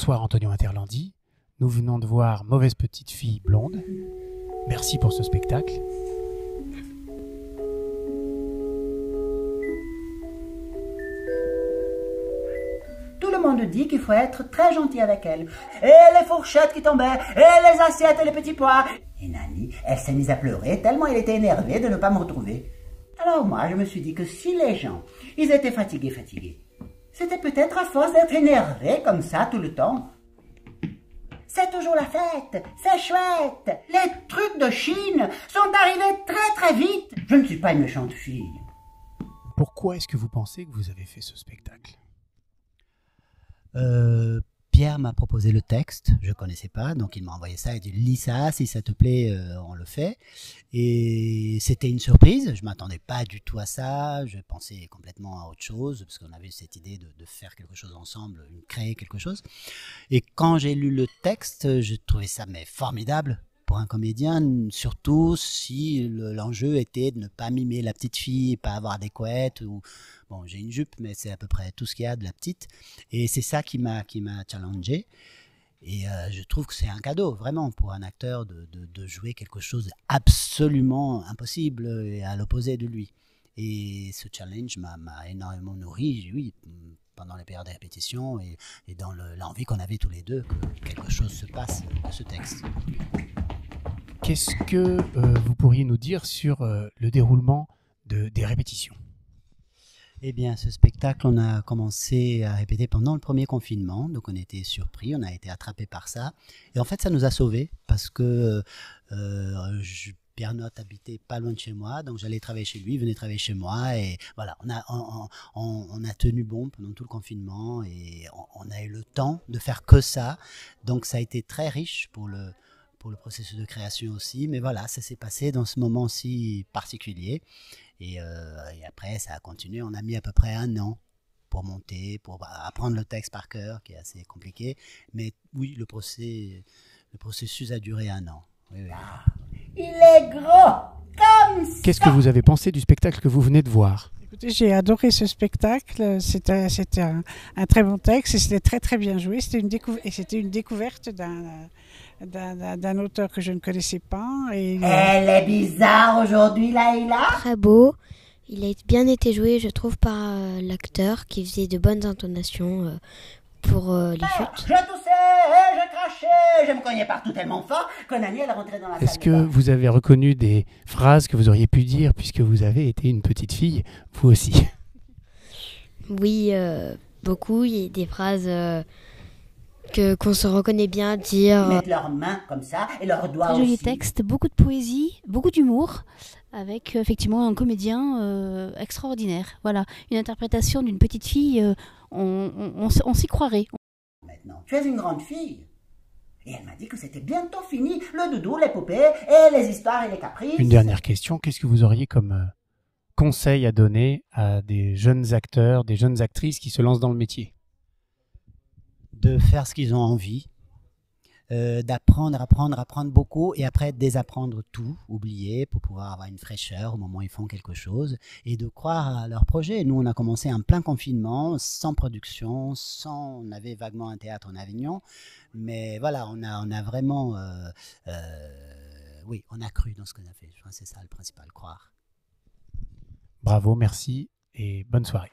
Bonsoir Antonio Interlandi. Nous venons de voir Mauvaise petite fille blonde. Merci pour ce spectacle. Tout le monde dit qu'il faut être très gentil avec elle. Et les fourchettes qui tombaient, et les assiettes et les petits pois. Et Nanny, elle s'est mise à pleurer tellement elle était énervée de ne pas me retrouver. Alors moi, je me suis dit que si les gens, ils étaient fatigués, c'était peut-être à force d'être énervés comme ça tout le temps. C'est toujours la fête, c'est chouette. Les trucs de Chine sont arrivés très très vite. Je ne suis pas une méchante fille. Pourquoi est-ce que vous pensez que vous avez fait ce spectacle ? Pierre m'a proposé le texte, je ne connaissais pas, donc il m'a envoyé ça, il dit lis ça, si ça te plaît, on le fait. Et c'était une surprise, je ne m'attendais pas du tout à ça, je pensais complètement à autre chose, parce qu'on avait cette idée de faire quelque chose ensemble, créer quelque chose. Et quand j'ai lu le texte, je trouvais ça mais formidable pour un comédien, surtout si l'enjeu était de ne pas mimer la petite fille, pas avoir des couettes ou bon, j'ai une jupe, mais c'est à peu près tout ce qu'il y a de la petite. Et c'est ça qui m'a challengé. Et je trouve que c'est un cadeau, vraiment, pour un acteur de jouer quelque chose absolument impossible et à l'opposé de lui. Et ce challenge m'a énormément nourri, oui, pendant les périodes de répétition et dans l'envie qu'on avait tous les deux que quelque chose se passe de ce texte. Qu'est-ce que vous pourriez nous dire sur le déroulement des répétitions ? Eh bien, ce spectacle, on a commencé à répéter pendant le premier confinement, donc on était surpris, on a été attrapés par ça. Et en fait, ça nous a sauvés parce que Pierre Notte habitait pas loin de chez moi, donc j'allais travailler chez lui, il venait travailler chez moi, et voilà, on a tenu bon pendant tout le confinement et on a eu le temps de faire que ça. Donc ça a été très riche pour le processus de création aussi, mais voilà, ça s'est passé dans ce moment si particulier. Et après, ça a continué. On a mis à peu près 1 an pour monter, pour apprendre le texte par cœur, qui est assez compliqué. Mais oui, le processus a duré 1 an. Oui, oui. Il est gros, comme ça. Qu'est-ce que vous avez pensé du spectacle que vous venez de voir ? Écoutez, j'ai adoré ce spectacle. C'était un très bon texte et c'était très très bien joué. C'était une découverte d'un auteur que je ne connaissais pas. Elle est bizarre aujourd'hui, Laïla. Très beau. Il a bien été joué, je trouve, par l'acteur qui faisait de bonnes intonations pour les chutes. Je toussais, je crachais, je me cognais partout tellement fort que Nanny, elle est rentrée dans la salle. Est-ce que vous avez reconnu des phrases que vous auriez pu dire puisque vous avez été une petite fille, vous aussi ? Oui, beaucoup. Il y a des phrases qu'on se reconnaît bien dire. Ils mettent leurs mains comme ça et leurs doigts très aussi. joli texte, beaucoup de poésie, beaucoup d'humour, avec effectivement un comédien extraordinaire. Voilà, une interprétation d'une petite fille, on s'y croirait. Maintenant, tu es une grande fille. Et elle m'a dit que c'était bientôt fini, le doudou, les poupées, et les histoires et les caprices. Une dernière question, qu'est-ce que vous auriez comme conseil à donner à des jeunes acteurs, des jeunes actrices qui se lancent dans le métier ? De faire ce qu'ils ont envie, apprendre beaucoup et après désapprendre tout, oublier pour pouvoir avoir une fraîcheur au moment où ils font quelque chose et de croire à leur projet. Nous, on a commencé en plein confinement, sans production, on avait vaguement un théâtre en Avignon, mais voilà, on a vraiment, oui, on a cru dans ce qu'on a fait. Je crois que c'est ça le principal, croire. Bravo, merci et bonne soirée.